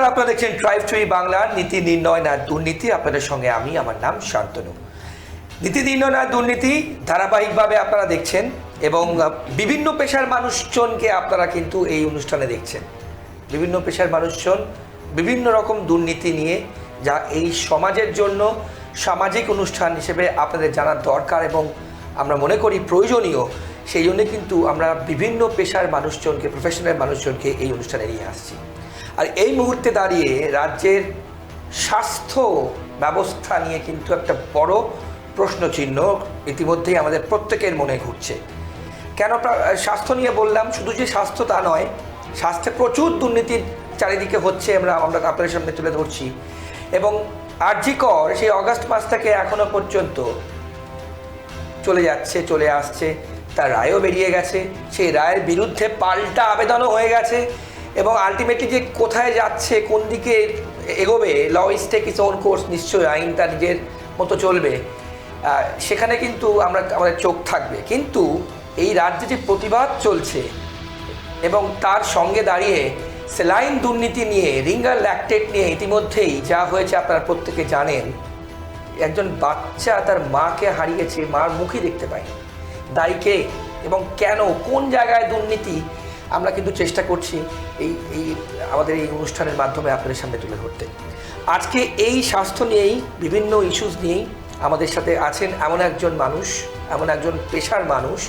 আপনারা দেখছেন tribe TV বাংলার নীতি নির্ণয় না দুর্নীতি। আপনাদের সঙ্গে আমি, আমার নাম শান্তনু। নীতি নির্ণয় না দুর্নীতি ধারাবাহিকভাবে আপনারা দেখছেন এবং বিভিন্ন পেশার মানুষজনকে আপনারা কিন্তু এই অনুষ্ঠানে দেখছেন। বিভিন্ন পেশার মানুষজন বিভিন্ন রকম দুর্নীতি নিয়ে, যা এই সমাজের জন্য সামাজিক অনুষ্ঠান হিসেবে আপনাদের জানার দরকার এবং আমরা মনে করি প্রয়োজনীয়। সেই জন্য কিন্তু আমরা বিভিন্ন পেশার মানুষজনকে, প্রফেশনাল মানুষজনকে এই অনুষ্ঠানে নিয়ে আসছি। আর এই মুহূর্তে দাঁড়িয়ে রাজ্যের স্বাস্থ্য ব্যবস্থা নিয়ে কিন্তু একটা বড় প্রশ্নচিহ্ন ইতিমধ্যেই আমাদের প্রত্যেকের মনে ঘুরছে। কেন স্বাস্থ্য নিয়ে বললাম? শুধু যে স্বাস্থ্য তা নয়, স্বাস্থ্যে প্রচুর দুর্নীতির চারিদিকে হচ্ছে, আমরা আপনাদের সামনে তুলে ধরছি। এবং আরজিকর সেই অগাস্ট মাস থেকে এখনো পর্যন্ত চলে আসছে, তার রায়ও বেরিয়ে গেছে, সেই রায়ের বিরুদ্ধে পাল্টা আবেদনও হয়ে গেছে এবং আলটিমেটলি যে কোথায় যাচ্ছে, কোন দিকে এগোবে, law is take its own course, নিশ্চয়ই আইন তার নিজের মতো চলবে, সেখানে কিন্তু আমাদের চোখ থাকবে। কিন্তু এই রাজ্যে যে প্রতিবাদ চলছে এবং তার সঙ্গে দাঁড়িয়ে স্যালাইন দুর্নীতি নিয়ে, রিঙ্গার ল্যাকটেট নিয়ে ইতিমধ্যেই যা হয়েছে আপনারা প্রত্যেকে জানেন। একজন বাচ্চা তার মাকে হারিয়েছে, মার মুখই দেখতে পায়। দায়ী কে এবং কেন, কোন জায়গায় দুর্নীতি, আমরা কিন্তু চেষ্টা করছি এই আমাদের এই অনুষ্ঠানের মাধ্যমে আপনাদের সামনে তুলে ধরতে। আজকে এই স্বাস্থ্য নিয়েই, বিভিন্ন ইস্যুস নিয়েই আমাদের সাথে আছেন এমন একজন মানুষ, এমন একজন পেশার মানুষ,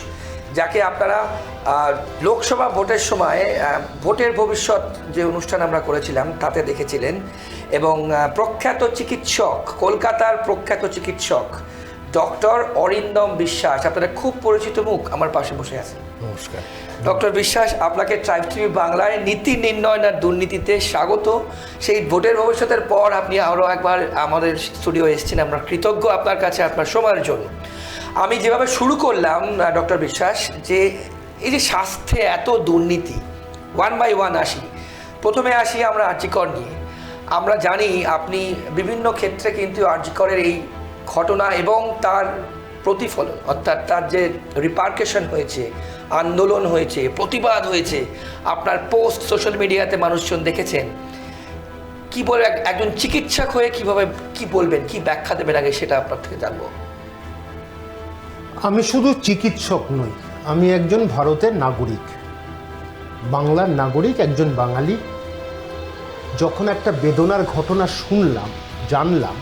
যাকে আপনারা লোকসভা ভোটের সময় ভোটের ভবিষ্যৎ যে অনুষ্ঠান আমরা করেছিলাম তাতে দেখেছিলেন। এবং প্রখ্যাত চিকিৎসক, কলকাতার প্রখ্যাত চিকিৎসক ডক্টর অরিন্দম বিশ্বাস, আপনারা খুব পরিচিত মুখ, আমার পাশে বসে আছেন। নমস্কার ডক্টর বিশ্বাস, আপনাকে ট্রাইব টিভি বাংলায় নীতি নির্ণয় না দুর্নীতিতে স্বাগত। সেই ভোটের ভবিষ্যতের পর আপনি আরও একবার আমাদের স্টুডিও এসেছেন, আমরা কৃতজ্ঞ আপনার কাছে আপনার সময়ের জন্য। আমি যেভাবে শুরু করলাম ডক্টর বিশ্বাস, যে এই যে স্বাস্থ্যে এত দুর্নীতি, ওয়ান বাই ওয়ান প্রথমে আসি আমরা আরজিকর নিয়ে। আমরা জানি আপনি বিভিন্ন ক্ষেত্রে কিন্তু আরজিকরের এই ঘটনা এবং তার প্রতিফলন, অর্থাৎ তার যে রিপার্কেশন হয়েছে, আন্দোলন হয়েছে, প্রতিবাদ হয়েছে, আপনার পোস্ট সোশ্যাল মিডিয়াতে মানুষজন দেখেছেন। কি বলে একজন চিকিৎসক হয়ে কিভাবে কি বলবেন, কি ব্যাখ্যা দেবেন, আগে সেটা আপনার থেকে জানবো। আমি শুধু চিকিৎসক নই, আমি একজন ভারতের নাগরিক, বাংলার নাগরিক, একজন বাঙালি। যখন একটা বেদনার ঘটনা শুনলাম, জানলাম,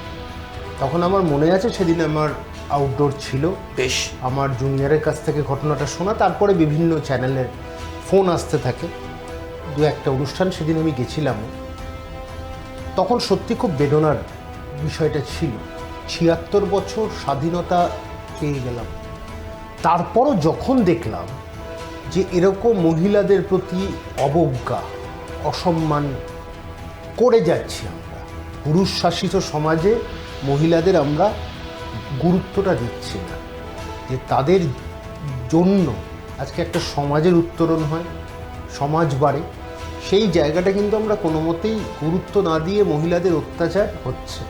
তখন আমার মনে আছে সেদিন আমার আউটডোর ছিল, বেশ, আমার জুনিয়রের কাছ থেকে ঘটনাটা শোনা, তারপরে বিভিন্ন চ্যানেলের ফোন আসতে থাকে, দু একটা অনুষ্ঠান সেদিন আমি গেছিলাম। তখন সত্যি খুব বেদনার বিষয়টা ছিল। ৭৬ বছর স্বাধীনতা পেয়ে গেলাম, তারপরও যখন দেখলাম যে এরকম মহিলাদের প্রতি অবজ্ঞা, অসম্মান করে যাচ্ছি আমরা, পুরুষ শাসিত সমাজে মহিলাদের আমরা গুরুত্বটা দিচ্ছি না, যে তাদের জন্য আজকে একটা সমাজের উত্তরণ হয়, সমাজ বাড়ে, সেই জায়গাটা কিন্তু আমরা কোনো মতেই গুরুত্ব না দিয়ে মহিলাদের অত্যাচার হচ্ছে।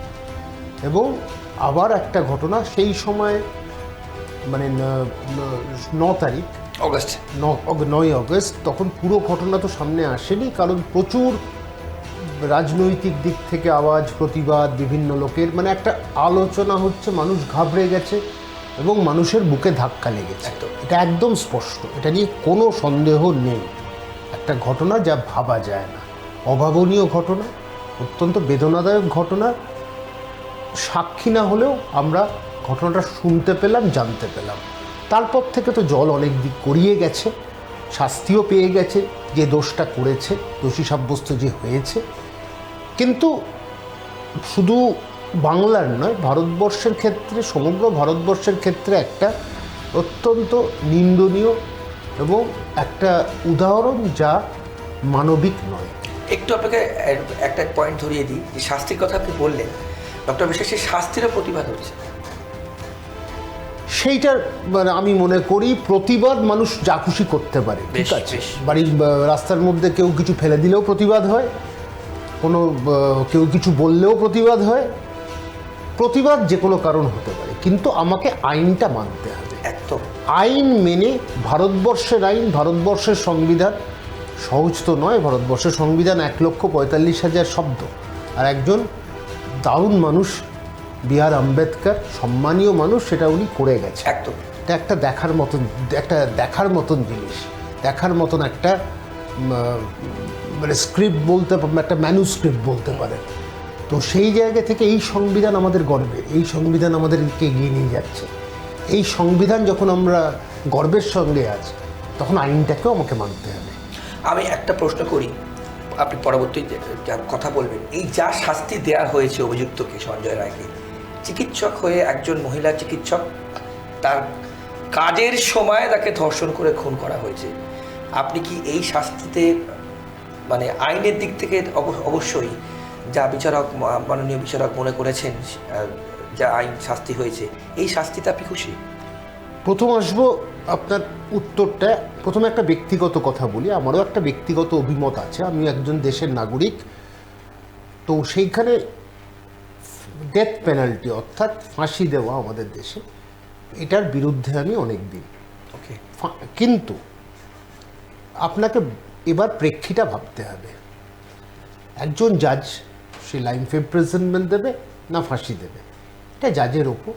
এবং আবার একটা ঘটনা, সেই সময় মানে 9 তারিখ অগস্ট, 9 অগস্ট, তখন পুরো ঘটনা তো সামনে আসেনি, কারণ প্রচুর রাজনৈতিক দিক থেকে আওয়াজ, প্রতিবাদ, বিভিন্ন লোকের মানে একটা আলোচনা হচ্ছে, মানুষ ঘাবড়ে গেছে এবং মানুষের বুকে ধাক্কা লেগেছে। এটা একদম স্পষ্ট, এটা নিয়ে কোনো সন্দেহ নেই। একটা ঘটনা যা ভাবা যায় না, অভাবনীয় ঘটনা, অত্যন্ত বেদনাদায়ক ঘটনা। সাক্ষী না হলেও আমরা ঘটনাটা শুনতে পেলাম, জানতে পেলাম। তারপর থেকে তো জল অনেক দিক গড়িয়ে গেছে, শাস্তিও পেয়ে গেছে যে দোষটা করেছে, দোষী সাব্যস্ত যে হয়েছে। কিন্তু শুধু বাংলার নয়, ভারতবর্ষের ক্ষেত্রে, সমগ্র ভারতবর্ষের ক্ষেত্রে একটা অত্যন্ত নিন্দনীয় এবং একটা উদাহরণ যা মানবিক নয়। একটু আপনাকে একটা পয়েন্ট ধরিয়ে দিই, যে শাস্তির কথা আপনি বললেন, ডক্টর বিশ্বাস, সেই শাস্তিরও প্রতিবাদ হচ্ছে। সেইটার মানে আমি মনে করি প্রতিবাদ মানুষ যা খুশি করতে পারে, ঠিক আছে। বাড়ির রাস্তার মধ্যে কেউ কিছু ফেলে দিলেও প্রতিবাদ হয়, কোনো কেউ কিছু বললেও প্রতিবাদ হয়, প্রতিবাদ যে কোনো কারণ হতে পারে, কিন্তু আমাকে আইনটা মানতে হবে। একদম আইন মেনে, ভারতবর্ষের আইন, ভারতবর্ষের সংবিধান সহজ তো নয়। ভারতবর্ষের সংবিধান 1,45,000 শব্দ, আর একজন দারুণ মানুষ বি আর আম্বেদকর, সম্মানীয় মানুষ, সেটা উনি করে গেছে। একদম। এটা একটা দেখার মতন জিনিস, দেখার মতন একটা মানে স্ক্রিপ্ট বলতে, একটা ম্যানুস্ক্রিপ্ট বলতে পারেন। তো সেই জায়গা থেকে এই সংবিধান আমাদের গর্বের, এই সংবিধান আমাদেরকে এগিয়ে নিয়ে যাচ্ছে। এই সংবিধান যখন আমরা গর্বের সঙ্গে আছি, তখন আইনটাকেও আমাকে মানতে হবে। আমি একটা প্রশ্ন করি, আপনি পরবর্তী যা কথা বলবেন। এই যা শাস্তি দেওয়া হয়েছে অভিযুক্তকে, সঞ্জয় রায়কে, চিকিৎসক হয়ে একজন মহিলা চিকিৎসক, তার কাজের সময় তাকে ধর্ষণ করে খুন করা হয়েছে, আপনি কি এই শাস্তিতে মানে আইনের দিক থেকে অবশ্যই যা বিচারক, মাননীয় বিচারক মনে করেছেন যা আইন শাস্তি হয়েছে, এই শাস্তিতে আপনি খুশি? প্রথম আসবো আপনার উত্তরটা, প্রথমে একটা ব্যক্তিগত কথা বলি। আমারও একটা ব্যক্তিগত অভিমত আছে, আমি একজন দেশের নাগরিক। তো সেইখানে ডেথ পেনাল্টি অর্থাৎ ফাঁসি দেওয়া আমাদের দেশে, এটার বিরুদ্ধে আমি অনেক দিন। ওকে। কিন্তু আপনাকে এবার প্রেক্ষিটা ভাবতে হবে। একজন জাজ সে লাইফ ইমপ্রিজনমেন্ট দেবে না ফাঁসি দেবে, এটা জাজের ওপর।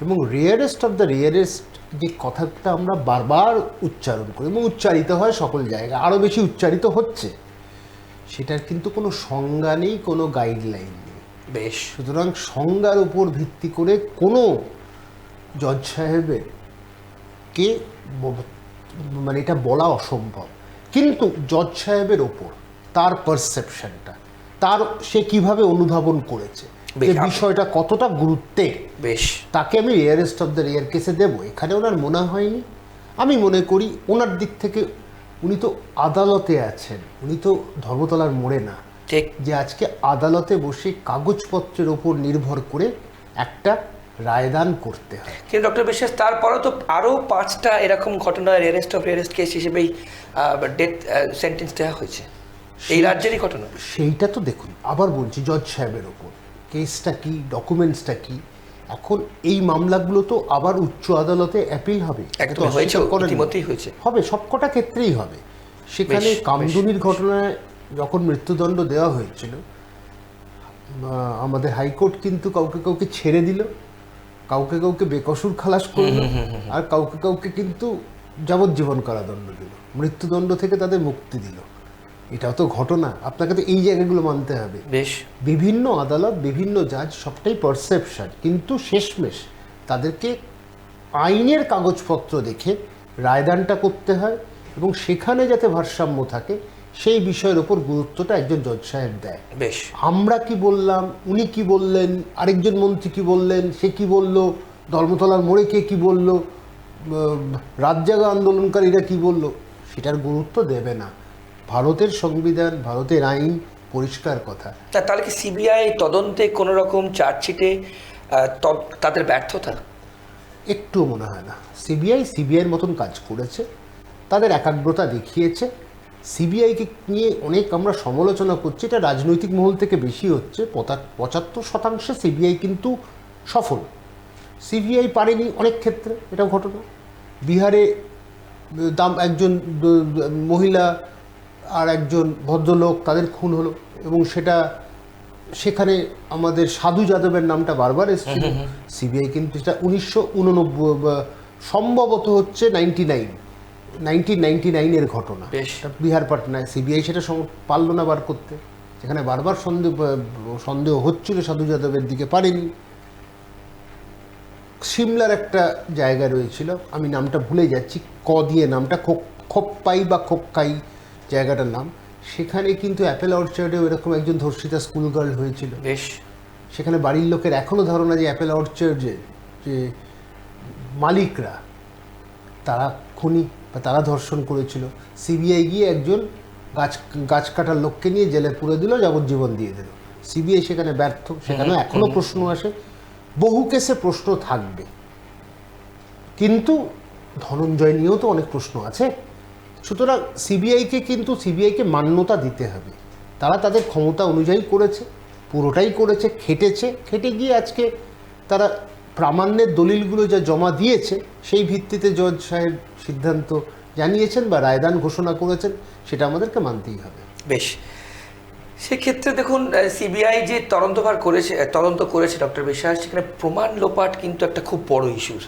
এবং রেয়ারেস্ট অফ দ্য রেয়ারেস্ট যে কথাটা আমরা বারবার উচ্চারণ করি এবং উচ্চারিত হয় সকল জায়গায়, আরও বেশি উচ্চারিত হচ্ছে, সেটার কিন্তু কোনো সংজ্ঞা নেই, কোনো গাইডলাইন নেই। বেশ। সুতরাং সংজ্ঞার উপর ভিত্তি করে কোনো জজ সাহেবের কে মানে এটা বলা অসম্ভব। কিন্তু জজ সাহেবের ওপর তার পারসেপশনটা, তার সে কিভাবে অনুধাবন করেছে, যে বিষয়টা কতটা গুরুত্বের, বেশ, তাকে আমি রেয়ারেস্ট অফ দ্য রেয়ার কেসে দেবো। এখানে ওনার মনে হয়নি। আমি মনে করি ওনার দিক থেকে উনি তো আদালতে আছেন, উনি তো ধর্মতলার মোড়ে না, ঠিক, যে আজকে আদালতে বসে কাগজপত্রের ওপর নির্ভর করে একটা রায়দান করতে হয়। কিন্তু ডক্টর বিশ্বাস, তারপরেও তো আরও 5টা এরকম ঘটনা রেয়ারেস্ট অফ রেয়ারেস্ট কেস হিসেবেই ডেথ সেন্টেন্স দেওয়া হয়েছে, এই রাজ্যেরই ঘটনা। সেইটা তো দেখুন, আবার বলছি, জজ সাহেবের ওপর কেসটা কি, ডকুমেন্টসটা কি। এখন এই মামলাগুলো তো আবার উচ্চ আদালতে অ্যাপিল হবে, একদম হয়েছে, ইতিমধ্যেই হয়েছে, হবে, সবকটা ক্ষেত্রেই হবে। সেখানে কামদুনির ঘটনায় যখন মৃত্যুদণ্ড দেওয়া হয়েছিল, আমাদের হাইকোর্ট কিন্তু কাউকে কাউকে ছেড়ে দিল, কাউকে কাউকে বেকসুর খালাস করলো, আর কাউকে কাউকে কিন্তু যাবজ্জীবন কারাদণ্ড দিল, মৃত্যুদণ্ড থেকে তাদের মুক্তি দিল। এটাও তো ঘটনা, আপনাকে তো এই জায়গাগুলো মানতে হবে। বেশ, বিভিন্ন আদালত, বিভিন্ন জাজ, সবটাই পারসেপশন, কিন্তু শেষমেশ তাদেরকে আইনের কাগজপত্র দেখে রায়দানটা করতে হয়, এবং সেখানে যাতে ভারসাম্য থাকে সেই বিষয়ের ওপর গুরুত্বটা একজন জজ সাহেব দেয়। বেশ। আমরা কি বললাম, উনি কি বললেন, আরেকজন মন্ত্রী কি বললেন, সে কি বলল, ধর্মতলার মোড়ে কে কি বলল, রাত জাগা আন্দোলনকারীরা কি বলল, সেটার গুরুত্ব দেবে না। ভারতের সংবিধান, ভারতের আইন পরিষ্কার কথা। তাহলে কি সিবিআই তদন্তে কোনো রকম চার্জশিটে তাদের ব্যর্থতা? একটু মনে হয় না। সিবিআইয়ের মতন কাজ করেছে, তাদের একাগ্রতা দেখিয়েছে। সিবিআইকে নিয়ে অনেক আমরা সমালোচনা করছি, এটা রাজনৈতিক মহল থেকে বেশি হচ্ছে। 75% সিবিআই কিন্তু সফল। সিবিআই পারেনি অনেক ক্ষেত্রে, এটা ঘটনা। বিহারে একজন মহিলা আর একজন ভদ্রলোক, তাদের খুন হলো, এবং সেখানে আমাদের সাধু যাদবের নামটা বারবার এসেছিল। সিবিআই কিন্তু সেটা 1989 সম্ভবত হচ্ছে 1999-এর ঘটনা, বিহার পাটনায়। সিবিআই সেটা পারল না বার করতে, সেখানে বারবার সন্দেহ হচ্ছিল সাধু যাদবের দিকে, পারেনি। সিমলার একটা জায়গা রয়েছিল, আমি নামটা ভুলে যাচ্ছি, দিয়ে নামটা খোপ্পাই বা খোক্কাই জায়গাটার নাম। সেখানে কিন্তু অ্যাপেল অর্চার্ডেও এরকম একজন ধর্ষিতা স্কুল গার্ল হয়েছিল। বেশ। সেখানে বাড়ির লোকের এখনও ধারণা যে অ্যাপেল অর্চার্ডের যে মালিকরা তারা খুনি বা তারা ধর্ষণ করেছিল। সিবিআই গিয়ে একজন গাছ কাটার লোককে নিয়ে জেলে পুরে দিল, যাবজ্জীবন দিয়ে দিল। সিবিআই সেখানে ব্যর্থ, সেখানে এখনও প্রশ্ন আসে, বহু কেসে প্রশ্ন থাকবে। কিন্তু ধনঞ্জয় নিয়েও তো অনেক প্রশ্ন আছে। সুতরাং সিবিআইকে মান্যতা দিতে হবে। তারা তাদের ক্ষমতা অনুযায়ী করেছে, পুরোটাই করেছে, খেটে গিয়ে আজকে তারা প্রামাণ্যের দলিলগুলো যা জমা দিয়েছে, সেই ভিত্তিতে জজ সাহেব সিদ্ধান্ত জানিয়েছেন বা রায়দান ঘোষণা করেছেন, সেটা আমাদেরকে মানতেই হবে। বেশ, সেক্ষেত্রে দেখুন সিবিআই যে তদন্ত করেছে ডক্টর বিশ্বাস, সেখানে প্রমাণ লোপাট কিন্তু একটা খুব বড় ইস্যুস,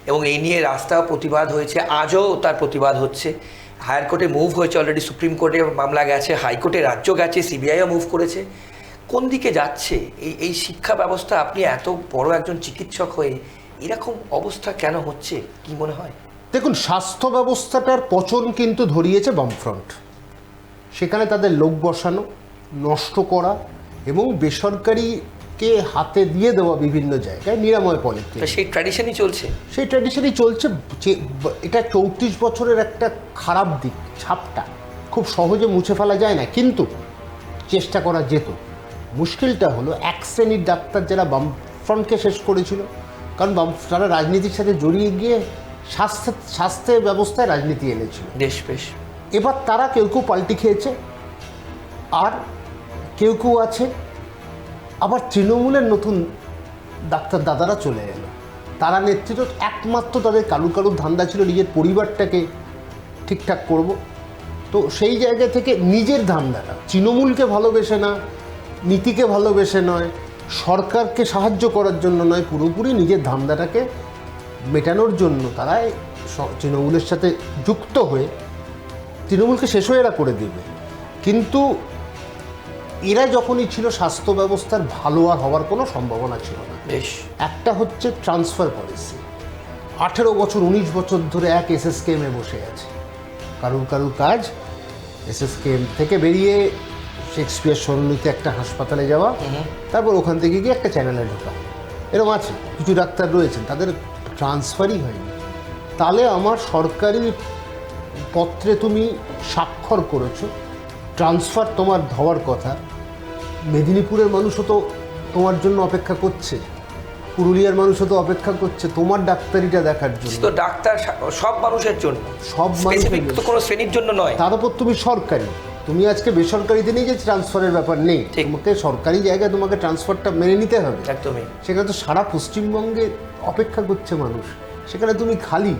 এবং এই নিয়ে রাস্তাও প্রতিবাদ হয়েছে, আজও তার প্রতিবাদ হচ্ছে। হায়ার কোর্টে মুভ হয়েছে, অলরেডি সুপ্রিম কোর্টে মামলা গেছে, হাইকোর্টে রাজ্য গেছে, সিবিআইও মুভ করেছে। কোন দিকে যাচ্ছে এই শিক্ষা ব্যবস্থা? আপনি এত বড় একজন চিকিৎসক হয়ে এরকম অবস্থা কেন হচ্ছে, কি মনে হয়? দেখুন, স্বাস্থ্য ব্যবস্থাটার পচন কিন্তু ধরিয়েছে বামফ্রন্ট। সেখানে তাদের লোক বসানো, নষ্ট করা এবং বেসরকারিকে হাতে দিয়ে দেওয়া বিভিন্ন জায়গায় নিরাময় পলিসি, সেই ট্র্যাডিশনই চলছে। সেই ট্র্যাডিশনই চলছে। এটা 34 বছরের একটা খারাপ দিক, ছাপটা খুব সহজে মুছে ফেলা যায় না, কিন্তু চেষ্টা করা যেত। মুশকিলটা হলো এক শ্রেণীর ডাক্তার যারা বামফ্রন্টকে শেষ করেছিল, কারণ তারা রাজনীতির সাথে জড়িয়ে গিয়ে স্বাস্থ্য ব্যবস্থায় রাজনীতি এনেছিল। বেশ এবার তারা কেউ কেউ পাল্টি খেয়েছে, আর কেউ কেউ আছে আবার তৃণমূলের নতুন ডাক্তার দাদারা চলে এলো। তারা নেতৃত্ব, একমাত্র তাদের কারুর ধান্দা ছিল নিজের পরিবারটাকে ঠিকঠাক করব। তো সেই জায়গা থেকে নিজের ধান্দাটা, তৃণমূলকে ভালোবেসে না, নীতিকে ভালোবেসে নয়, সরকারকে সাহায্য করার জন্য নয়, পুরোপুরি নিজের ধান্দাটাকে মেটানোর জন্য তারা তৃণমূলের সাথে যুক্ত হয়ে তৃণমূলকে শেষ হয়ে এরা করে দেবে। কিন্তু এরা যখনই ছিল, স্বাস্থ্য ব্যবস্থার ভালো আর হওয়ার কোনো সম্ভাবনা ছিল না। একটা হচ্ছে ট্রান্সফার পলিসি। 18 বছর 19 বছর ধরে এক এসএসকেএমে বসে আছে, কারুর কাজ এসএসকেএম থেকে বেরিয়ে শেক্সপিয়ার সরণিতে একটা হাসপাতালে যাওয়া, তারপর ওখান থেকে গিয়ে একটা চ্যানেলে ঢোকা। এরকম আছে, কিছু ডাক্তার রয়েছেন তাদের ট্রান্সফারই হয়নি। তাহলে আমার সরকারি পত্রে তুমি স্বাক্ষর করেছো, ট্রান্সফার তোমার হওয়ার কথা। মেদিনীপুরের মানুষও তো তোমার জন্য অপেক্ষা করছে, পুরুলিয়ার মানুষও তো অপেক্ষা করছে তোমার ডাক্তারিটা দেখার জন্য। তো ডাক্তার সব মানুষের জন্য, সব মানুষের, তো কোনো শ্রেণীর জন্য নয়। তার উপর তুমি সরকারি, তুমি আজকে বেসরকারিতে নেই যে ট্রান্সফারের ব্যাপার নেই, তোমাকে সরকারি জায়গায় তোমাকে ট্রান্সফারটা মেনে নিতে হবে। একদমই। সেখানে তো সারা পশ্চিমবঙ্গে অপেক্ষা করছে মানুষ, সেখানে তুমি খালি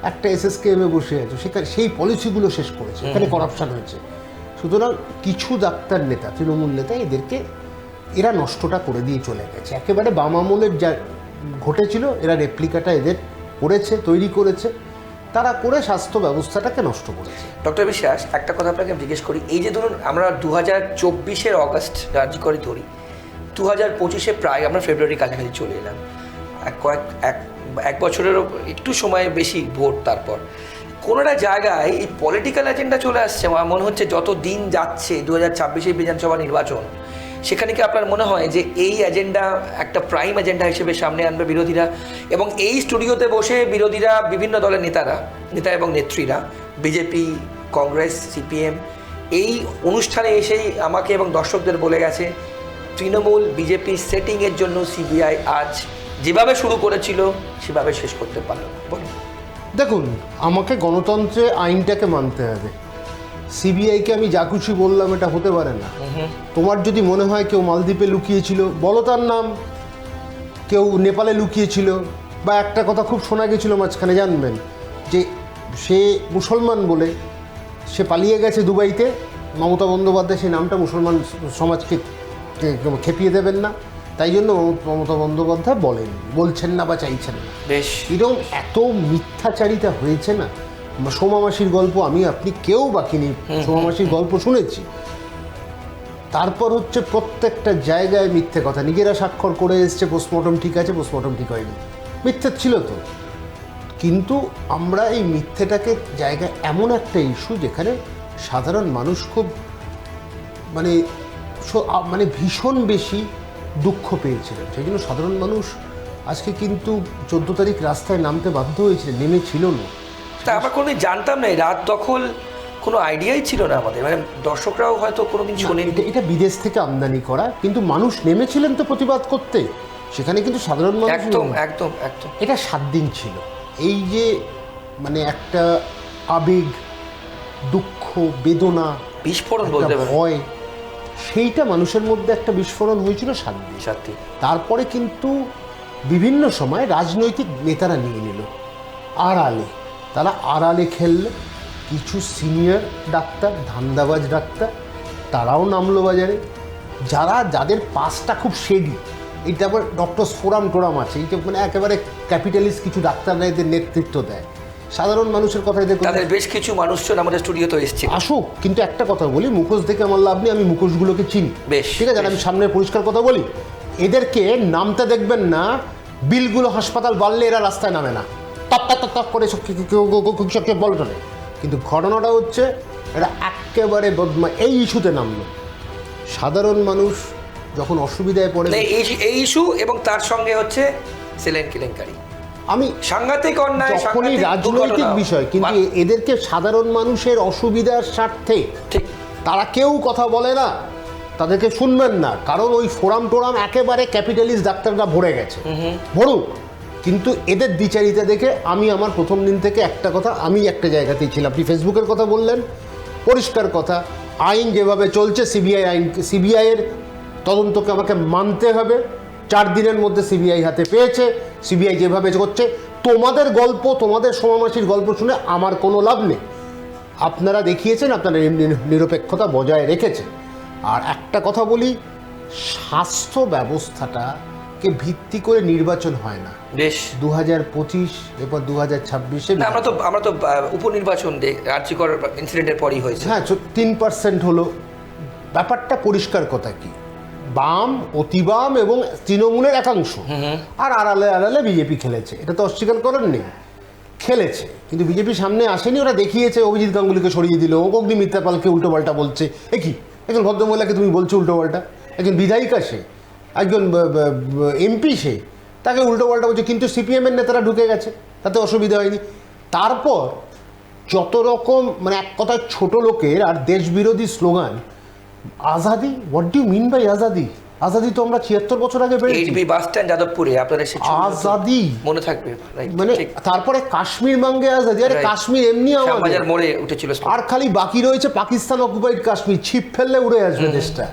একটা এসএসকেএমে বসে আছো। সেখানে সেই পলিসিগুলো শেষ করেছে, এখানে করাপশন হয়েছে। সুতরাং কিছু ডাক্তার নেতা, তৃণমূল নেতা, এরা নষ্টটা করে দিয়ে চলে গেছে। একেবারে বাম আমলের যা ঘটেছিল, এরা রেপ্লিকাটা এদের করেছে, তৈরি করেছে, তারা করে স্বাস্থ্য ব্যবস্থাটাকে নষ্ট করেছে। ডক্টর বিশ্বাস, একটা কথা আপনাকে জিজ্ঞেস করি, এই যে ধরুন আমরা 2024 অগস্ট রাজি করে ধরি, 2025 প্রায় আমরা ফেব্রুয়ারি কাছাকাছি চলে এলাম, এক বছরেরও একটু সময় বেশি ভোট, তারপর কোনোটা জায়গায় এই পলিটিক্যাল এজেন্ডা চলে আসছে। আমার মনে হচ্ছে যত দিন যাচ্ছে 2026 বিধানসভা নির্বাচন, সেখানে কি আপনার মনে হয় যে এই এজেন্ডা একটা প্রাইম এজেন্ডা হিসেবে সামনে আনবে বিরোধীরা? এবং এই স্টুডিওতে বসে বিরোধীরা, বিভিন্ন দলের নেতা এবং নেত্রীরা, বিজেপি, কংগ্রেস, সিপিএম, এই অনুষ্ঠানে এসেই আমাকে এবং দর্শকদের বলে গেছে তৃণমূল বিজেপি সেটিংয়ের জন্য সিবিআই আজ যেভাবে শুরু করেছিল সেভাবে শেষ করতে পারল না। বলুন। দেখুন, আমাকে গণতন্ত্রে আইনটাকে মানতে হবে। সিবিআইকে আমি যা খুশি বললাম, এটা হতে পারে না। তোমার যদি মনে হয় কেউ মালদ্বীপে লুকিয়েছিল, বলো তার নাম। কেউ নেপালে লুকিয়েছিল, বা একটা কথা খুব শোনা গেছিল মাঝখানে, জানবেন যে সে মুসলমান বলে সে পালিয়ে গেছে দুবাইতে। মমতা বন্দ্যোপাধ্যায় সেই নামটা মুসলমান সমাজকে খেপিয়ে দেবেন না, তাই জন্য মমতা বন্দ্যোপাধ্যায় বলছেন না বা চাইছেন না। বেশ, এরকম এত মিথ্যাচারিতা হয়েছে না। সোমা মাসির গল্প আপনি কেউ বাকি নেই, সোমা মাসির গল্প শুনেছি। তারপর হচ্ছে প্রত্যেকটা জায়গায় মিথ্যে কথা, নিজেরা স্বাক্ষর করে এসছে পোস্টমর্টম ঠিক আছে, পোস্টমর্টম ঠিক হয়নি, মিথ্যে ছিল তো। কিন্তু আমরা এই মিথ্যেটাকে জায়গায়, এমন একটা ইস্যু যেখানে সাধারণ মানুষ খুব মানে ভীষণ বেশি দুঃখ পেয়েছিলেন, সেই জন্য সাধারণ মানুষ আজকে কিন্তু 14 তারিখ রাস্তায় নামতে বাধ্য হয়েছিলেন, নেমেছিল না। তা আমরা কোনোদিন জানতাম না, রাত দখল কোনো আইডিয়াই ছিল না আমাদের, মানে দর্শকরাও হয়তো কোনোদিন শোনেন। এটা বিদেশ থেকে আমদানি করা, কিন্তু মানুষ নেমেছিলেন তো প্রতিবাদ করতে, সেখানে কিন্তু সাধারণ মানুষ একদম। এটা 7 দিন ছিল। এই যে মানে একটা আবেগ, দুঃখ, বেদনা, বিস্ফোরণ বলতে পারেন, ভয়, সেইটা মানুষের মধ্যে একটা বিস্ফোরণ হয়েছিল 7 দিন। তারপরে কিন্তু বিভিন্ন সময় রাজনৈতিক নেতারা নিয়ে নিল আড়ালে, তারা আড়ালে খেললে, কিছু সিনিয়র ডাক্তার, ধান্দাবাজ ডাক্তার, তারাও নামলো বাজারে। যাদের পাসটা খুব শেডি, এইটা আবার ডক্টরস ফোরাম টোরাম আছে, এইটা মানে একেবারে ক্যাপিটালিস্ট কিছু ডাক্তাররা এদের নেতৃত্ব দেয়। সাধারণ মানুষের কথা এদের তাদের বেশ কিছু মানুষজন আমাদের স্টুডিওতে এসেছে। আসুক, কিন্তু একটা কথা বলি, মুখোশ দেখে আমার লাভ নেই, আমি মুখোশগুলোকে চিনি। বেশ, ঠিক আছে, আমি সামনে পরিষ্কার কথা বলি, এদেরকে নামতে দেখবেন না, বিলগুলো হাসপাতাল বাড়লে এরা রাস্তায় নামে না, টপ টপ টপ টপ করে সবকে বল টানে। কিন্তু ঘটনাটা হচ্ছে এরা একেবারে এই ইস্যুতে নামলো। সাধারণ মানুষ যখন অসুবিধায় পড়ে, এই ইস্যু এবং তার সঙ্গে হচ্ছে সেলেন কেলেঙ্কারি, আমি সাংঘাতিক অন্যায়, যখনই রাজনৈতিক বিষয়, কিন্তু এদেরকে সাধারণ মানুষের অসুবিধার স্বার্থে ঠিক তারা কেউ কথা বলে না, তাদেরকে শুনবেন না, কারণ ওই ফোরাম টোরাম একেবারে ক্যাপিটালিস্ট ডাক্তাররা ভরে গেছে, ভরুক। কিন্তু এদের দ্বিচারিতা দেখে আমি আমার প্রথম দিন থেকে একটা কথা, আমি একটা জায়গাতেই ছিলাম, আপনি ফেসবুকের কথা বললেন, পরিষ্কার কথা, আইন যেভাবে চলছে, সিবিআইয়ের তদন্তকে আমাকে মানতে হবে। 4 দিনের মধ্যে সিবিআই হাতে পেয়েছে, সিবিআই যেভাবে করছে, তোমাদের গল্প, তোমাদের সোমামাসির গল্প শুনে আমার কোনো লাভ নেই। আপনারা দেখিয়েছেন, আপনারা নিরপেক্ষতা বজায় রেখেছেন। আর একটা কথা বলি, স্বাস্থ্য ব্যবস্থাটাকে ভিত্তি করে নির্বাচন হয় না। বেশ 2025 এরপর 2026-এ আমরা তো উপনির্বাচন রাজ্যকর ইনসিডেন্টের পরই হয়েছে। হ্যাঁ, 3% হলো। ব্যাপারটা পরিষ্কার কথা কি, বাম, অতিবাম এবং তৃণমূলের একাংশ আর আড়ালে আড়ালে বিজেপি খেলেছে, এটা তো অস্বীকার করার নেই, খেলেছে। কিন্তু বিজেপি সামনে আসেনি, ওরা দেখিয়েছে, অভিজিৎ গাঙ্গুলিকে সরিয়ে দিল, অগ্নি মিত্রাপালকে উল্টোপাল্টা বলছে। কি একজন ভদ্রমহিলাকে তুমি বলছো উল্টোপাল্টা, একজন বিধায়িকা সে, একজন এমপি সে, তাকে উল্টোপাল্টা বলছে, কিন্তু সিপিএমের নেতারা ঢুকে গেছে, তাতে অসুবিধা হয়নি। তারপর যত রকম মানে এক কথায় ছোট লোকের আর দেশবিরোধী স্লোগান, আজাদি, what do you mean by আজাদি? আজাদি তো আমরা 76 বছর আগে পেয়েছি, এইচবি বাস স্ট্যান্ড যাদবপুরে, আপনাদের সেই আজাদি মনে থাকবে, মানে তারপরে কাশ্মীর মাঙ্গে আজাদি, আরে কাশ্মীর এমনি আমাদের মোড়ে উঠেছিল, আর খালি বাকি রয়েছে পাকিস্তান অকুপাইড কাশ্মীর, ছিপ ফেললে উড়ে আসবে দেশটা।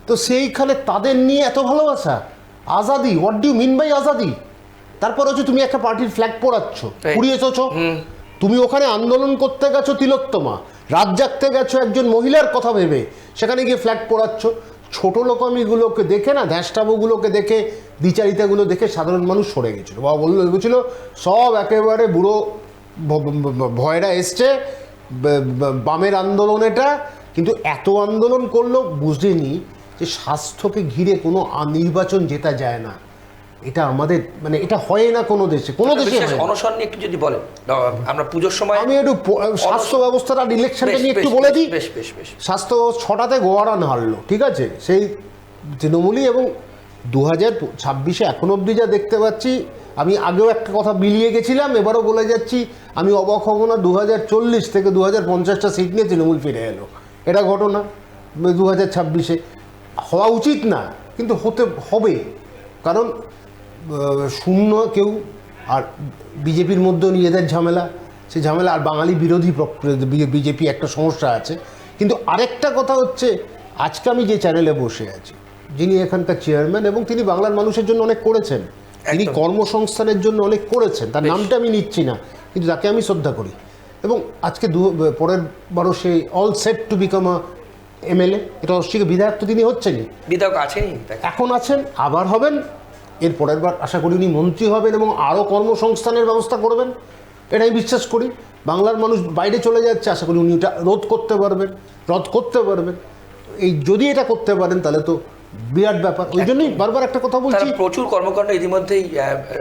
তো সেইখানে তাদের নিয়ে এত ভালোবাসা, আজাদি, what do you mean by আজাদি? তারপর হচ্ছে তুমি একটা পার্টির ফ্ল্যাগ পোড়াচ্ছ, পুড়িয়েছ, তুমি ওখানে আন্দোলন করতে গেছো তিলোত্তমা, রাত জাগতে গেছো একজন মহিলার কথা ভেবে, সেখানে গিয়ে ফ্ল্যাগ পোড়াচ্ছ। ছোট লোকামিগুলোকে দেখে না, ধ্যাসটাবুগুলোকে দেখে, দ্বিচারিতাগুলো দেখে সাধারণ মানুষ সরে গেছিলো, বাবা বলছিল সব একেবারে বুড়ো ভয়রা এসছে, বামের আন্দোলন এটা। কিন্তু এত আন্দোলন করলো, বুঝেনি যে স্বাস্থ্যকে ঘিরে কোনো নির্বাচন জেতা যায় না। এটা আমাদের মানে এটা হয় না কোনো দেশে, কোনো দেশে। অনশন নিয়ে একটু যদি বলেন, আমরা পুজোর সময় আমি একটু স্বাস্থ্য ব্যবস্থাটা আর ইলেকশনটা নিয়ে একটু বলে দিই। স্বাস্থ্য 6টাতে গোয়ারান হারলো, ঠিক আছে, সেই তৃণমূলই, এবং 2026-এ এখন অবধি যা দেখতে পাচ্ছি, আমি আগেও একটা কথা বিলিয়ে গেছিলাম, এবারও বলে যাচ্ছি, আমি অবাক হব না 2040 থেকে 2050টা সিট নিয়ে তৃণমূল ফিরে এলো। এটা ঘটনা 2026-এ হওয়া উচিত না, কিন্তু হতে হবে, কারণ শূন্য কেউ, আর বিজেপির মধ্যেও নিজেদের ঝামেলা, সে ঝামেলা, আর বাঙালি বিরোধী বিজেপি একটা সমস্যা আছে। কিন্তু আরেকটা কথা হচ্ছে, আজকে আমি যে চ্যানেলে বসে আছি, যিনি এখানকার চেয়ারম্যান এবং তিনি বাংলার মানুষের জন্য অনেক করেছেন, তিনি কর্মসংস্থানের জন্য অনেক করেছেন, তার নামটা আমি নিচ্ছি না, কিন্তু তাকে আমি শ্রদ্ধা করি। এবং আজকে পরের বারও সে all set to become a MLA, এটা অস্বীকার, বিধায়ক তো তিনি হচ্ছেনই, বিধায়ক আছেন, এখন আছেন, আবার হবেন, এর পরের বার আশা করি উনি মন্ত্রী হবেন এবং আরও কর্মসংস্থানের ব্যবস্থা করবেন, এটাই বিশ্বাস করি। বাংলার মানুষ বাইরে চলে যাচ্ছে, আশা করি উনি এটা রোধ করতে পারবেন। এই যদি এটা করতে পারেন তাহলে তো বিরাট ব্যাপার। ওই জন্যই বারবার একটা কথা বলছি, প্রচুর কর্মকাণ্ড ইতিমধ্যেই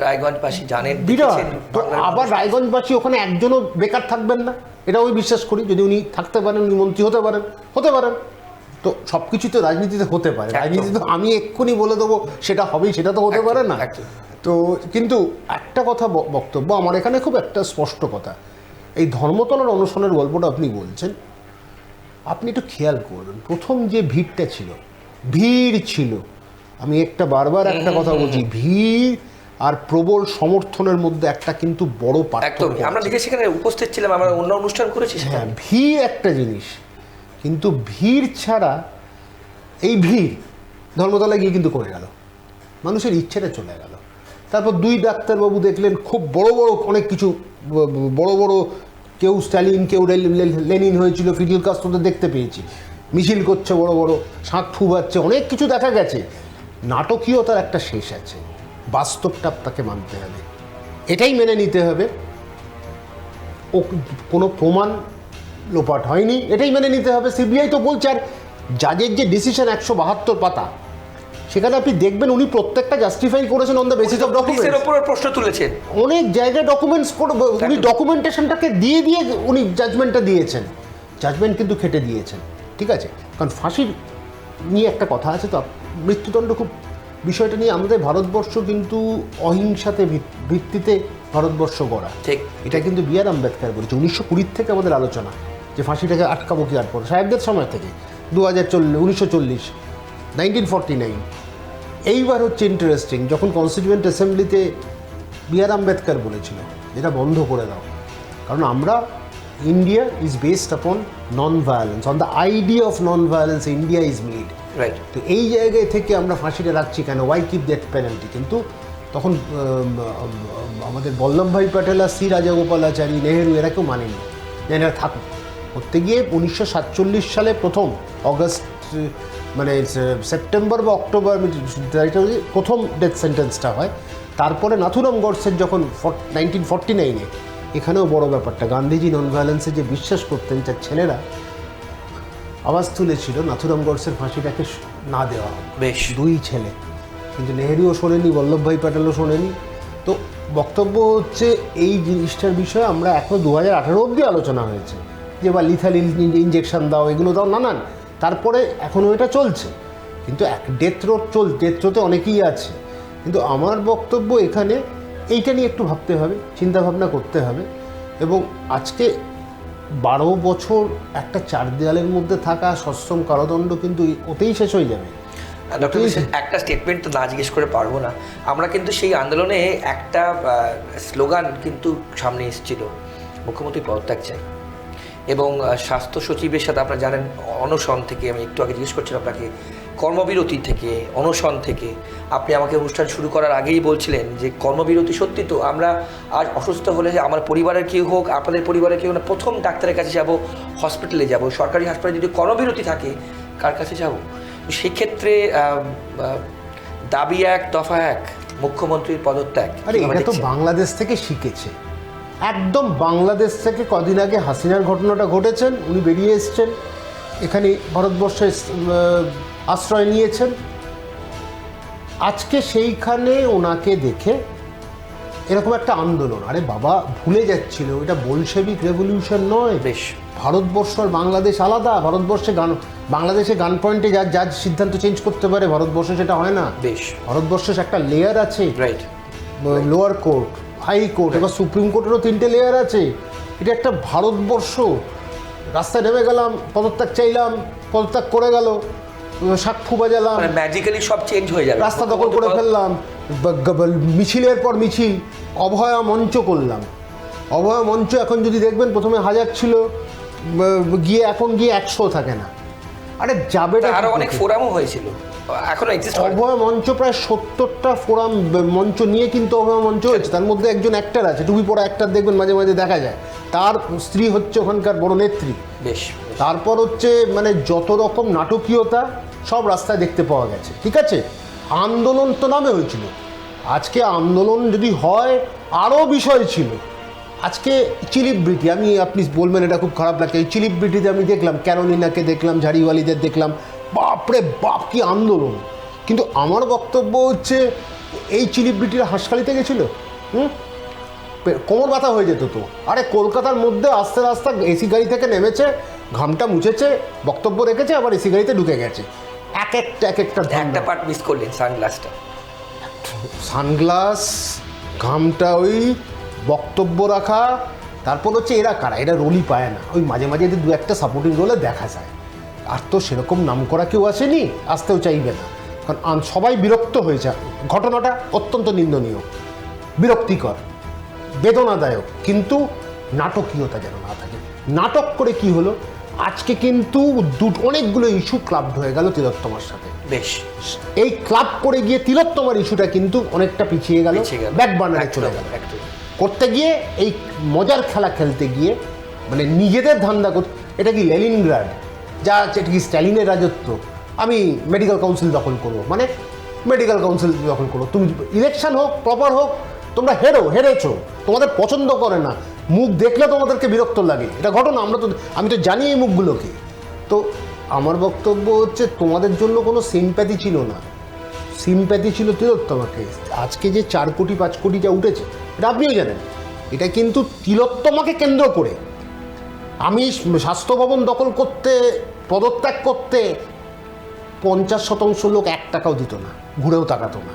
রায়গঞ্জবাসী জানেন, বিরাট। তো আবার রায়গঞ্জবাসী ওখানে একজনও বেকার থাকবেন না, এটা আমি বিশ্বাস করি। যদি উনি থাকতে পারেন, উনি মন্ত্রী হতে পারেন। তো সব কিছু তো রাজনীতিতে হতে পারে, রাজনীতি তো আমি এক্ষুনি বলে দেবো সেটা হবেই, সেটা তো হতে পারে না। তো কিন্তু একটা কথা বক্তব্য আমার এখানে খুব একটা স্পষ্ট কথা, এই ধর্মতলার অনশনের গল্পটা আপনি বলছেন, আপনি একটু খেয়াল করবেন, প্রথম যে ভিড়টা ছিল, আমি বারবার একটা কথা বলছি, ভিড় আর প্রবল সমর্থনের মধ্যে একটা কিন্তু বড় পার্থক্য। আমরা নিজে সেখানে উপস্থিত ছিলাম, আমরা অন্য অনুষ্ঠান করেছি। হ্যাঁ, ভিড় একটা জিনিস, কিন্তু ভিড় ছাড়া, এই ভিড় ধর্মতলায় গিয়ে কিন্তু করে গেল, মানুষের ইচ্ছেটা চলে গেল। তারপর 2 ডাক্তারবাবু দেখলেন খুব বড় অনেক কিছু বড় কেউ স্ট্যালিন, কেউ লেনিন হয়েছিল, ফিডেল কাস্ট্রোদের দেখতে পেয়েছি, মিছিল করছে বড় বড়, শাঁখ ফুবাচ্ছে, অনেক কিছু দেখা গেছে। নাটকীয়তার একটা শেষ আছে, বাস্তবটা তাকে মানতে হবে, এটাই মেনে নিতে হবে। ও কোনো প্রমাণ লোপাট হয়নি, এটাই মেনে নিতে হবে। সিবিআই তো বলছে, আর জাজের যে ডিসিশন 172 পাতা, সেখানে আপনি দেখবেন উনি প্রত্যেকটা জাস্টিফাই করেছেন on the basis of documents. পুলিশের উপর প্রশ্ন তুলেছেন, অনেক জায়গায় ডকুমেন্টস উনি ডকুমেন্টেশনটাকে দিয়ে উনি জাজমেন্টটা দিয়েছেন, জাজমেন্ট কিন্তু খেটে দিয়েছেন, ঠিক আছে। কারণ ফাঁসির নিয়ে একটা কথা আছে তো, মৃত্যুদণ্ড খুব বিষয়টা নিয়ে আমাদের ভারতবর্ষ কিন্তু অহিংসাতে ভিত্তিতে ভারতবর্ষ গড়া, ঠিক। এটা কিন্তু বি.আর. আম্বেদকর বলেছে 1920 থেকে আমাদের আলোচনা যে ফাঁসিটাকে আটকাবো কি আটকাবো, সাহেবদের সময় থেকে 1940 1949। এইবার হচ্ছে ইন্টারেস্টিং, যখন কনস্টিটিউয়েন্ট অ্যাসেম্বলিতে বি.আর. আম্বেদকর বলেছিল যেটা বন্ধ করে দাও, কারণ আমরা ইন্ডিয়া ইজ বেসড আপন non violence, on the idea of non violence India is made, right. তো এই জায়গায় থেকে আমরা ফাঁসিটা রাখছি কেন, ওয়াই কিপ দ্যাট পেনাল্টি। কিন্তু তখন আমাদের বল্লভভাই প্যাটেল আর সি রাজাগোপালাচারী, নেহেরু, এরা কেউ মানেনি, এরা থাকুক। করতে গিয়ে 1947 সালে প্রথম অগস্ট, মানে সেপ্টেম্বর বা অক্টোবর প্রথম ডেথ সেন্টেন্সটা হয়। তারপরে নাথুরাম গডসের যখন 1949-এ, এখানেও বড় ব্যাপারটা, গান্ধীজি নন ভায়োলেন্সে যে বিশ্বাস করতেন, তার ছেলেরা আওয়াজ তুলেছিল নাথুরাম গডসের ফাঁসিটাকে না দেওয়া, বেশ, দুই ছেলে, কিন্তু নেহেরুও শোনেনি, বল্লভভাই প্যাটেলও শোনেনি। তো বক্তব্য হচ্ছে এই জিনিসটার বিষয়ে আমরা এখনও 2018 অবধি আলোচনা হয়েছে যে বা লিথাল ইঞ্জেকশন দাও, এগুলো দাও, নানান, তারপরে এখনও এটা চলছে। কিন্তু ডেথ রোতে অনেকেই আছে। কিন্তু আমার বক্তব্য এখানে এইটা নিয়ে একটু ভাবতে হবে, চিন্তাভাবনা করতে হবে। এবং আজকে 12 বছর একটা চার দেয়ালের মধ্যে থাকা সশ্রম কারাদণ্ড কিন্তু ওতেই শেষ হয়ে যাবে। ডক্টর একটা স্টেটমেন্ট তো না জিজ্ঞেস করে পারবো না। আমরা কিন্তু সেই আন্দোলনে একটা স্লোগান কিন্তু সামনে এসেছিল, মুখ্যমন্ত্রী পদত্যাগ চাই, এবং স্বাস্থ্য সচিবের সাথে আপনারা জানেন অনশন থেকে, আমি একটু আগে জিজ্ঞেস করছিলাম আপনাকে, কর্মবিরতি থেকে, অনশন থেকে, আপনি আমাকে অনুষ্ঠান শুরু করার আগেই বলছিলেন যে কর্মবিরতি সত্যি তো, আমরা আজ অসুস্থ হলে আমার পরিবারের কেউ হোক, আপনাদের পরিবারের কেউ না, প্রথম ডাক্তারের কাছে যাব, হসপিটালে যাব, সরকারি হাসপাতালে যদি কর্মবিরতি থাকে কার কাছে যাব? সেক্ষেত্রে দাবি এক, দফা এক, মুখ্যমন্ত্রীর পদত্যাগ। আরে এটা তো বাংলাদেশ থেকে শিখেছে, একদম বাংলাদেশ থেকে। কদিন আগে হাসিনার ঘটনাটা ঘটেছেন, উনি বেরিয়ে এসছেন, এখানে ভারতবর্ষে আশ্রয় নিয়েছেন। আজকে সেইখানে ওনাকে দেখে এরকম একটা আন্দোলন, আরে বাবা ভুলে যাচ্ছিল এটা বলশেভিক রেভলিউশন নয়। বেশ, ভারতবর্ষ আর বাংলাদেশ আলাদা। বাংলাদেশে গান পয়েন্টে যার সিদ্ধান্ত চেঞ্জ করতে পারে, ভারতবর্ষে সেটা হয় না। বেশ, ভারতবর্ষে একটা লেয়ার আছে, right, lower court, high court, এবার সুপ্রিম কোর্টেরও 3টে লেয়ার আছে। এটা একটা ভারতবর্ষ। রাস্তায় নেমে গেলাম, পদত্যাগ চাইলাম, পদত্যাগ করে গেল, সাক্ষু বাজালাম, ম্যাজিক্যালি সব চেঞ্জ হয়ে যাবে, রাস্তা দখল করে ফেললাম, মিছিলের পর মিছিল, অভয়া মঞ্চ করলাম। অভয়া মঞ্চ এখন যদি দেখবেন, প্রথমে 1000 ছিল, এখন গিয়ে 100 থাকে না। আরে যাবে, আরো অনেক ফোরামও হয়েছিল, এখনো এক্সিস্ট করে। অভয় মঞ্চ প্রায় 70টা ফোরাম মঞ্চ নিয়ে কিন্তু অভয় মঞ্চ হয়েছে। তার মধ্যে একজন অ্যাক্টর আছে, টুপি পরা অ্যাক্টর, দেখবেন মাঝে মাঝে দেখা যায়, তার স্ত্রী হচ্ছে ওখানকার বড় নেত্রী। বেশ, তারপর হচ্ছে মানে যত রকম নাটকীয়তা সব রাস্তায় দেখতে পাওয়া গেছে, ঠিক আছে। আন্দোলন তো নামে হয়েছিল, আজকে আন্দোলন যদি হয় আরও বিষয় ছিল। আজকে চিলিব্রিটি, আপনি বলবেন এটা খুব খারাপ লাগে, এই চিলিব্রিটিতে আমি দেখলাম, ক্যারোলিনাকে দেখলাম, ঝাড়িওয়ালিদের দেখলাম, বাপরে বাপ কি আন্দোলন। কিন্তু আমার বক্তব্য হচ্ছে এই চিলিব্রিটিরা হাঁসখালিতে গেছিল, কোমর ব্যথা হয়ে যেত তো। আরে কলকাতার মধ্যে আস্তে আস্তে এসি গাড়ি থেকে নেমেছে, ঘামটা মুছেছে, বক্তব্য রেখেছে, আবার এসি গাড়িতে ঢুকে গেছে। এক একটা পার্ট মিস করলেন, সানগ্লাসটা, সানগ্লাস, ঘামটা, ওই বক্তব্য রাখা। তারপর হচ্ছে এরা কারা, এরা রোলই পায় না, ওই মাঝে মাঝে দু একটা সাপোর্টিং রোলে দেখা যায়। আর তো সেরকম নাম করা কেউ আসেনি, আসতেও চাইবে না, কারণ সবাই বিরক্ত হয়েছে। ঘটনাটা অত্যন্ত নিন্দনীয়, বিরক্তিকর, বেদনাদায়ক, কিন্তু নাটকীয়তা যেন না থাকে। নাটক করে কি হলো, আজকে কিন্তু অনেকগুলো ইস্যু ক্লাবড হয়ে গেল তিলোত্তমার সাথে। বেশ, এই ক্লাব করে গিয়ে তিলোত্তমার ইস্যুটা কিন্তু অনেকটা পিছিয়ে গেল, ব্যাক বার্নারে চলে গেল। করতে গিয়ে এই মজার খেলা খেলতে গিয়ে মানে নিজেদের ধান্দা করতে। এটা কি লেনিনগ্রাড? যা আছে এটা কি স্ট্যালিনের রাজত্ব? আমি মেডিকেল কাউন্সিল দখল করবো, মানে মেডিকেল কাউন্সিল দখল করবো। তুমি ইলেকশন হোক, প্রপার হোক, তোমরা হেরেছো, তোমাদের পছন্দ করে না, মুখ দেখলে তোমাদেরকে বিরক্ত লাগে, এটা ঘটনা। আমি তো জানি এই মুখগুলোকে। তো আমার বক্তব্য হচ্ছে তোমাদের জন্য কোনো সিম্প্যাথি ছিল না, সিম্প্যাথি ছিল তিলোত্তমাকে। আজকে যে 4 কোটি 5 কোটি যা উঠেছে এটা আপনিও জানেন, এটা কিন্তু তিলোত্তমাকে কেন্দ্র করে। আমি স্বাস্থ্য ভবন দখল করতে, পদত্যাগ করতে 50% লোক 1 টাকাও দিত না, ঘুরেও তাকাতো না।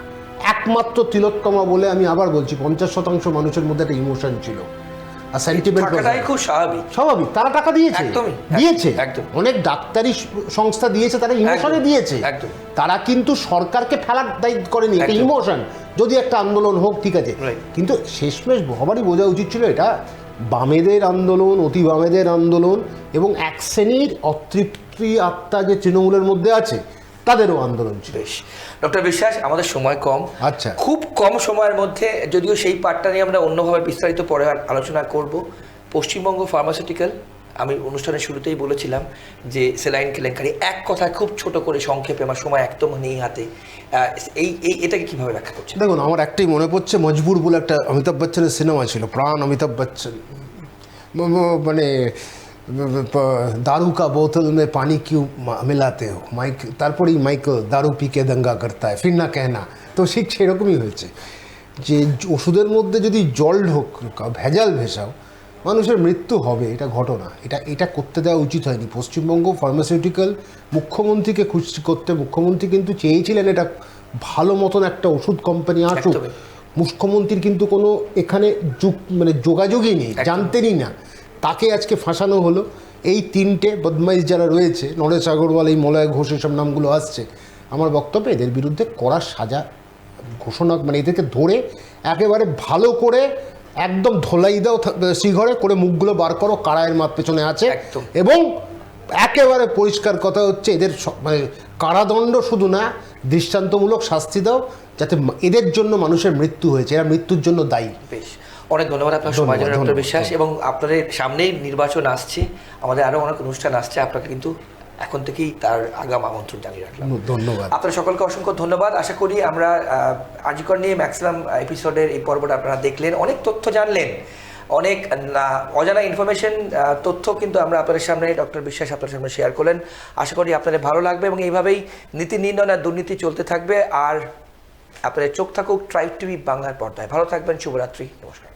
একমাত্র তিলোত্তমা বলে, আমি আবার বলছি, 50% মানুষের মধ্যে একটা ইমোশন ছিল আর সেন্টিমেন্ট। খুব স্বাভাবিক, তারা টাকা দিয়েছে, একদম। অনেক ডাক্তারি সংস্থা দিয়েছে, তারা ইমোশনে দিয়েছে। তারা কিন্তু সরকারকে ফেলার দায়িত্ব করেনি, এটা ইমোশন। যদি একটা আন্দোলন হোক ঠিক আছে, কিন্তু শেষমেশ সবারই বোঝা উচিত ছিল এটা বামেদের আন্দোলন, অতি বামেদের আন্দোলন, এবং এক শ্রেণীর অতৃপ্তি আত্মা যে তৃণমূলের মধ্যে আছে তাদেরও আন্দোলন ছিল। ডক্টর বিশ্বাস, আমাদের সময় কম, আচ্ছা, খুব কম সময়ের মধ্যে, যদিও সেই পার্টটা নিয়ে আমরা অন্যভাবে বিস্তারিত পরে আলোচনা করব। পশ্চিমবঙ্গ ফার্মাসিউটিক্যাল, আমি অনুষ্ঠানের শুরুতেই বলেছিলাম যে সেলাইন কেলেঙ্কারি, এক কথায় খুব ছোট করে সংক্ষেপে, আমার সময় একদম নেই হাতে, এটাকে কীভাবে ব্যাখ্যা করছেন? দেখুন, আমার একটাই মনে পড়ছে, মজবুর বলে একটা অমিতাভ বচ্চনের সিনেমা ছিল, প্রাণ অমিতাভ বচ্চন, মানে दारू का बोतल में पानी क्यों मिलाते हो माइक, তারপরেই মাইকেল দারু পিকে দঙ্গা করতা है फिर ना कहना। তো ঠিক সেরকমই হয়েছে যে ওষুধের মধ্যে যদি জল ভেজাল ভেসাও, মানুষের মৃত্যু হবে, এটা ঘটনা। এটা করতে দেওয়া উচিত হয়নি। পশ্চিমবঙ্গ ফার্মাসিউটিক্যাল মুখ্যমন্ত্রীকে খুশি করতে, মুখ্যমন্ত্রী কিন্তু চেয়েছিলেন এটা ভালো মতন একটা ওষুধ কোম্পানি আসুক। মুখ্যমন্ত্রীর কিন্তু কোনো এখানে মানে যোগাযোগই নেই, জানতেনই না। তাকে আজকে ফাঁসানো হলো। এই 3টে বদমাইশ যারা রয়েছে, নরেশ আগরওয়াল, এই মলয় ঘোষ, এসব নামগুলো আসছে, আমার বক্তব্য এদের বিরুদ্ধে কড়া সাজা ঘোষণা, মানে এদেরকে ধরে একেবারে ভালো করে একদম ধোলাই দাও শ্রীঘরে করে, মুখগুলো বার করো, কারায়ের মাপ পেছনে আছে। এবং একেবারে পরিষ্কার কথা হচ্ছে, এদের মানে কারাদণ্ড শুধু না, দৃষ্টান্তমূলক শাস্তি দাও, যাতে এদের জন্য মানুষের মৃত্যু হয়েছে, এরা মৃত্যুর জন্য দায়ী। বেশ, অনেক ধন্যবাদ আপনার সময় জন্য ডক্টর বিশ্বাস। এবং আপনাদের সামনেই নির্বাচন আসছে, আমাদের আরও অনেক অনুষ্ঠান আসছে, আপনাকে কিন্তু এখন থেকেই তার আগাম আমন্ত্রণ জানিয়ে রাখলাম। ধন্যবাদ আপনার সকলকে অসংখ্য ধন্যবাদ। আশা করি আমরা আজিকর নিয়ে ম্যাক্সিমাম এপিসোডের এই পর্বটা আপনারা দেখলেন, অনেক তথ্য জানলেন, অনেক অজানা ইনফরমেশন, তথ্য কিন্তু আমরা আপনাদের সামনে, ডক্টর বিশ্বাস আপনাদের সামনে শেয়ার করলেন। আশা করি আপনাদের ভালো লাগবে এবং এইভাবেই নীতি নির্ণয় আর দুর্নীতি চলতে থাকবে। আর আপনাদের চোখ থাকুক ট্রাইব টিভি বাংলার পর্দায়। ভালো থাকবেন, শুভরাত্রি, নমস্কার।